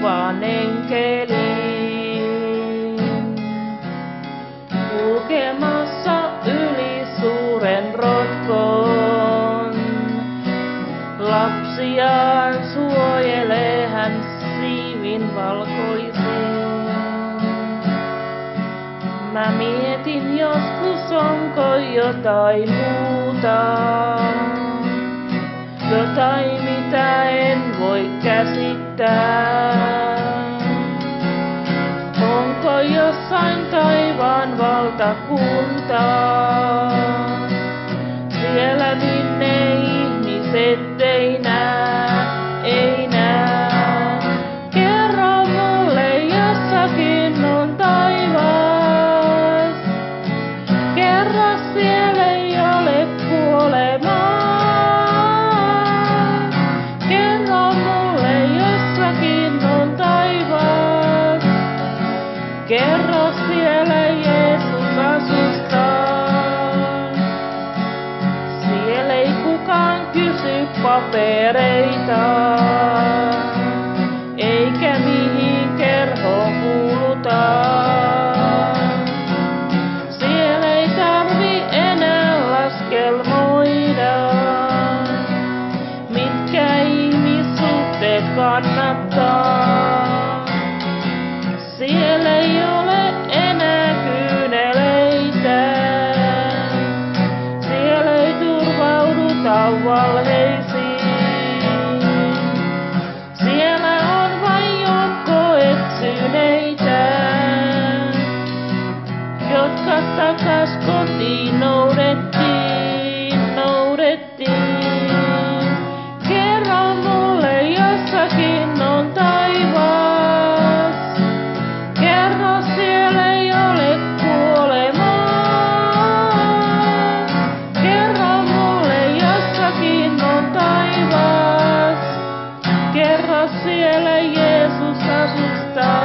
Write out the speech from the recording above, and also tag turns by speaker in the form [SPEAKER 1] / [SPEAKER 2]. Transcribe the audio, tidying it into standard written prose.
[SPEAKER 1] kuvan enkelin. Kulkemassa yli suuren rotkon, lapsiaan suojelee hän siivin valkoisin. Mä mietin joskus, onko jotain muuta, jotain mitä en voi käsittää. Onko jossain taivaan valtakunta, siellä minne ihmiset ei näe, ei näe. Kerro mulle, jossakin on taivas, kerro siellä ei ole kuolemaa. Kerro mulle, jossakin on taivas, kerro siellä Jeesus asustaa. Siellä ei kukaan kysy papereita, eikä mihin kerhoon kuulutaan. Siellä ei tarvi enää laskelmoida, mitkä ihmissuhteet kannattaa. Siellä ei ole enää kyyneleitä, siellä ei turvauduta valheisiin. Siellä on vain joukko eksyneitä, jotka takas kotiin noudettiin, noudettiin. Kerro mulle, jossakin on taivas, kerro siellä ei ole kuolemaa. Kerro mulle, jossakin on taivas, kerro siellä Jeesus asustaa.